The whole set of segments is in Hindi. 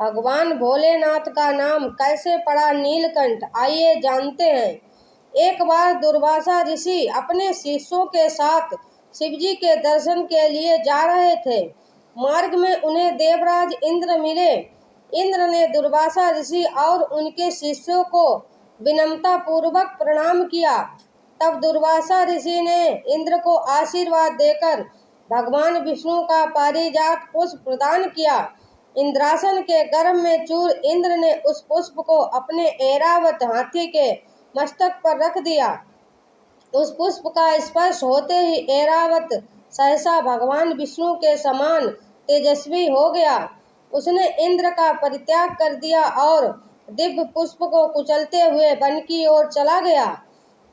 भगवान भोलेनाथ का नाम कैसे पड़ा नीलकंठ, आइए जानते हैं। एक बार दुर्वासा ऋषि अपने शिष्यों के साथ शिवजी के दर्शन के लिए जा रहे थे। मार्ग में उन्हें देवराज इंद्र मिले। इंद्र ने दुर्वासा ऋषि और उनके शिष्यों को विनम्रता पूर्वक प्रणाम किया। तब दुर्वासा ऋषि ने इंद्र को आशीर्वाद देकर भगवान विष्णु का पारिजात पुष्प प्रदान किया। इंद्रासन के गर्भ में चूर इंद्र ने उस पुष्प को अपने ऐरावत हाथी के मस्तक पर रख दिया। उस पुष्प का स्पर्श होते ही ऐरावत सहसा भगवान विष्णु के समान तेजस्वी हो गया। उसने इंद्र का परित्याग कर दिया और दिव्य पुष्प को कुचलते हुए वन की ओर चला गया।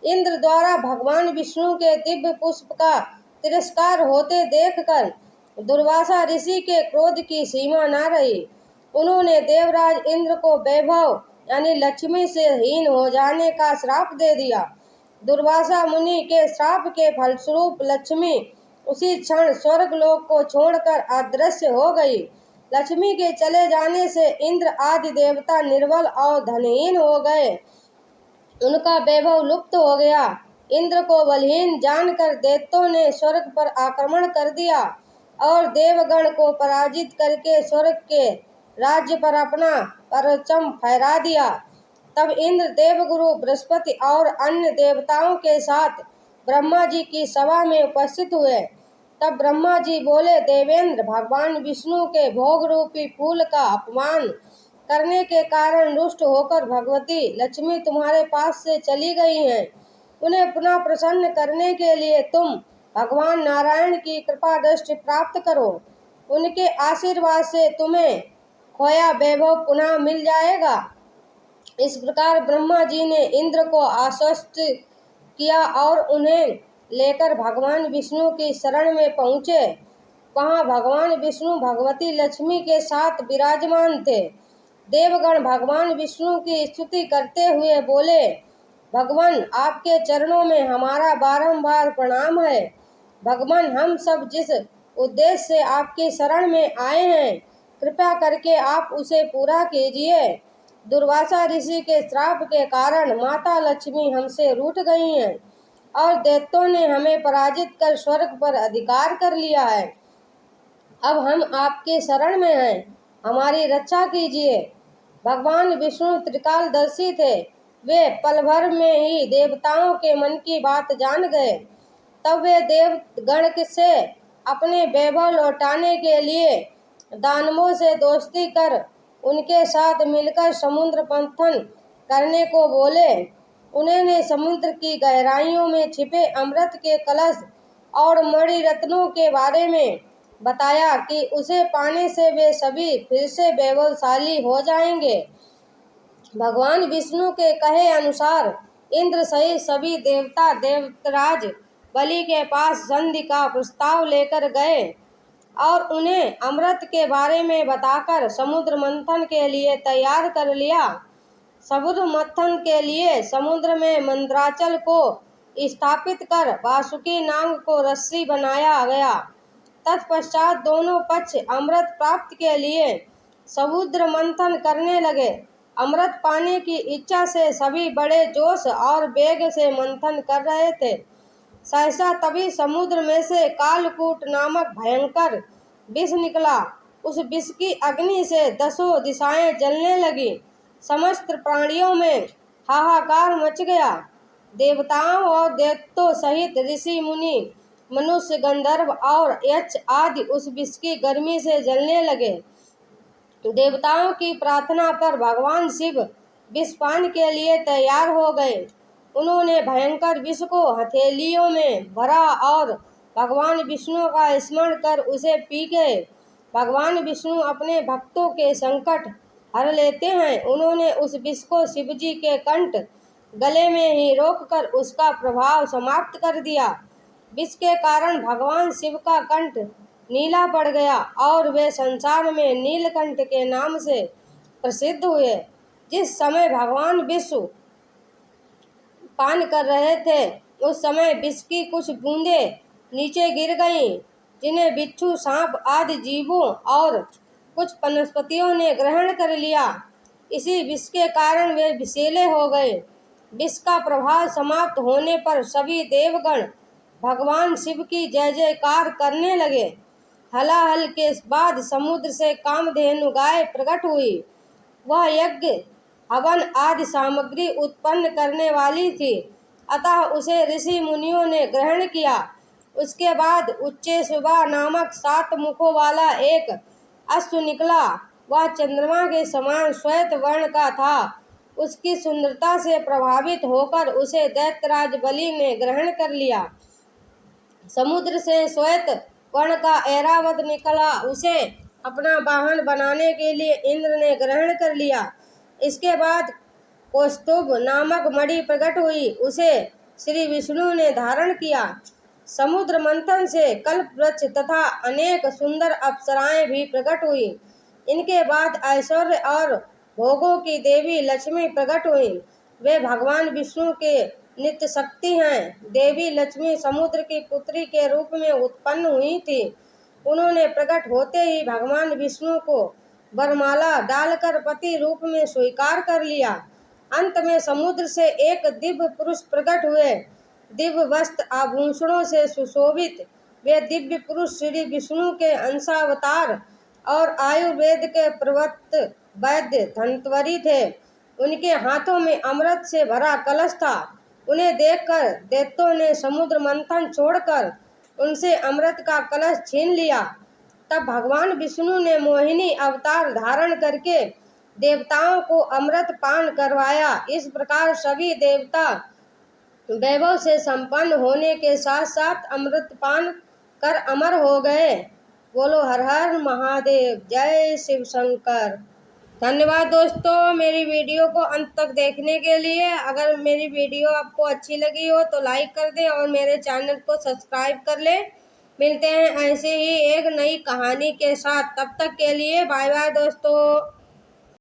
इंद्र द्वारा भगवान विष्णु के दिव्य पुष्प का तिरस्कार होते देखकर दुर्वासा ऋषि के क्रोध की सीमा न रही। उन्होंने देवराज इंद्र को वैभव यानी लक्ष्मी से हीन हो जाने का श्राप दे दिया। दुर्वासा मुनि के श्राप के फलस्वरूप लक्ष्मी उसी क्षण स्वर्ग लोक को छोड़कर अदृश्य हो गई। लक्ष्मी के चले जाने से इंद्र आदि देवता निर्बल और धनहीन हो गए। उनका वैभव लुप्त हो गया। इंद्र को बलहीन जानकर दैत्यों ने स्वर्ग पर आक्रमण कर दिया और देवगण को पराजित करके स्वर्ग के राज्य पर अपना परचम फहरा दिया। तब इंद्र देवगुरु बृहस्पति और अन्य देवताओं के साथ ब्रह्मा जी की सभा में उपस्थित हुए। तब ब्रह्मा जी बोले, देवेंद्र, भगवान विष्णु के भोग रूपी फूल का अपमान करने के कारण रुष्ट होकर भगवती लक्ष्मी तुम्हारे पास से चली गई हैं। उन्हें पुनः प्रसन्न करने के लिए तुम भगवान नारायण की कृपा दृष्टि प्राप्त करो। उनके आशीर्वाद से तुम्हें खोया वैभव पुनः मिल जाएगा। इस प्रकार ब्रह्मा जी ने इंद्र को आश्वस्त किया और उन्हें लेकर भगवान विष्णु की शरण में पहुँचे। वहाँ भगवान विष्णु भगवती लक्ष्मी के साथ विराजमान थे। देवगण भगवान विष्णु की स्तुति करते हुए बोले, भगवान, आपके चरणों में हमारा बारंबार प्रणाम है। भगवान, हम सब जिस उद्देश्य से आपकी शरण में आए हैं, कृपया करके आप उसे पूरा कीजिए। दुर्वासा ऋषि के श्राप के कारण माता लक्ष्मी हमसे रूठ गई हैं और दैत्यों ने हमें पराजित कर स्वर्ग पर अधिकार कर लिया है। अब हम आपके शरण में हैं, हमारी रक्षा कीजिए। भगवान विष्णु त्रिकालदर्शी थे। वे पल भर में ही देवताओं के मन की बात जान गए। तब वे देवगण से अपने वैभव लौटाने के लिए दानवों से दोस्ती कर उनके साथ मिलकर समुद्र मंथन करने को बोले। उन्होंने समुद्र की गहराइयों में छिपे अमृत के कलश और मणि रत्नों के बारे में बताया कि उसे पाने से वे सभी फिर से वैभवशाली हो जाएंगे। भगवान विष्णु के कहे अनुसार इंद्र सहित सभी देवता देवराज बलि के पास संधि का प्रस्ताव लेकर गए और उन्हें अमृत के बारे में बताकर समुद्र मंथन के लिए तैयार कर लिया। समुद्र मंथन के लिए समुद्र में मंदराचल को स्थापित कर वासुकी नाग को रस्सी बनाया गया। तत्पश्चात दोनों पक्ष अमृत प्राप्ति के लिए समुद्र मंथन करने लगे। अमृत पाने की इच्छा से सभी बड़े जोश और वेग से मंथन कर रहे थे। सहसा तभी समुद्र में से कालकूट नामक भयंकर विष निकला। उस विष की अग्नि से दसों दिशाएं जलने लगी। समस्त प्राणियों में हाहाकार मच गया। देवताओं और दैत्यों सहित ऋषि मुनि मनुष्य गंधर्व और यक्ष आदि उस विष की गर्मी से जलने लगे। देवताओं की प्रार्थना पर भगवान शिव विषपान के लिए तैयार हो गए। उन्होंने भयंकर विष को हथेलियों में भरा और भगवान विष्णु का स्मरण कर उसे पी गए। भगवान विष्णु अपने भक्तों के संकट हर लेते हैं। उन्होंने उस विष को शिवजी के कंठ गले में ही रोककर उसका प्रभाव समाप्त कर दिया। विष के कारण भगवान शिव का कंठ नीला पड़ गया और वे संसार में नीलकंठ के नाम से प्रसिद्ध हुए। जिस समय भगवान विष्णु पान कर रहे थे, उस समय विष की कुछ बूंदें नीचे गिर गईं, जिन्हें बिच्छू, सांप आदि जीवों और कुछ वनस्पतियों ने ग्रहण कर लिया। इसी विष के कारण वे विषैले हो गए। विष का प्रभाव समाप्त होने पर सभी देवगण भगवान शिव की जय जयकार करने लगे। हलाहल के बाद समुद्र से कामधेनु गाय प्रकट हुई। वह यज्ञ हवन आदि सामग्री उत्पन्न करने वाली थी, अतः उसे ऋषि मुनियों ने ग्रहण किया। उसके बाद उच्चैःस्वभा नामक 7 मुखों वाला एक अश्व निकला। वह चंद्रमा के समान श्वेत वर्ण का था। उसकी सुंदरता से प्रभावित होकर उसे दैत्यराज बलि ने ग्रहण कर लिया। समुद्र से श्वेत वर्ण का ऐरावत निकला। उसे अपना वाहन बनाने के लिए इंद्र ने ग्रहण कर लिया। इसके बाद कौस्तुभ नामक मणि प्रकट हुई। उसे श्री विष्णु ने धारण किया। समुद्र मंथन से कल्प वृक्ष तथा अनेक सुंदर अप्सराएं भी प्रकट हुई। इनके बाद ऐश्वर्य और भोगों की देवी लक्ष्मी प्रकट हुई। वे भगवान विष्णु के नित्य शक्ति हैं। देवी लक्ष्मी समुद्र की पुत्री के रूप में उत्पन्न हुई थी। उन्होंने प्रकट होते ही भगवान विष्णु को वरमाला डालकर पति रूप में स्वीकार कर लिया। अंत में समुद्र से एक दिव्य पुरुष प्रकट हुए। दिव्य वस्त्र आभूषणों से सुशोभित वे दिव्य पुरुष श्री विष्णु के अंशावतार और आयुर्वेद के प्रवक्त वैद्य धन्वंतरि थे। उनके हाथों में अमृत से भरा कलश था। उन्हें देखकर दैत्यों ने समुद्र मंथन छोड़कर उनसे अमृत का कलश छीन लिया। तब भगवान विष्णु ने मोहिनी अवतार धारण करके देवताओं को अमृत पान करवाया। इस प्रकार सभी देवता वैभव से संपन्न होने के साथ साथ अमृत पान कर अमर हो गए। बोलो हर हर महादेव, जय शिव शंकर। धन्यवाद दोस्तों, मेरी वीडियो को अंत तक देखने के लिए। अगर मेरी वीडियो आपको अच्छी लगी हो तो लाइक कर दें और मेरे चैनल को सब्सक्राइब कर लें। मिलते हैं ऐसे ही एक नई कहानी के साथ। तब तक के लिए बाय बाय दोस्तों।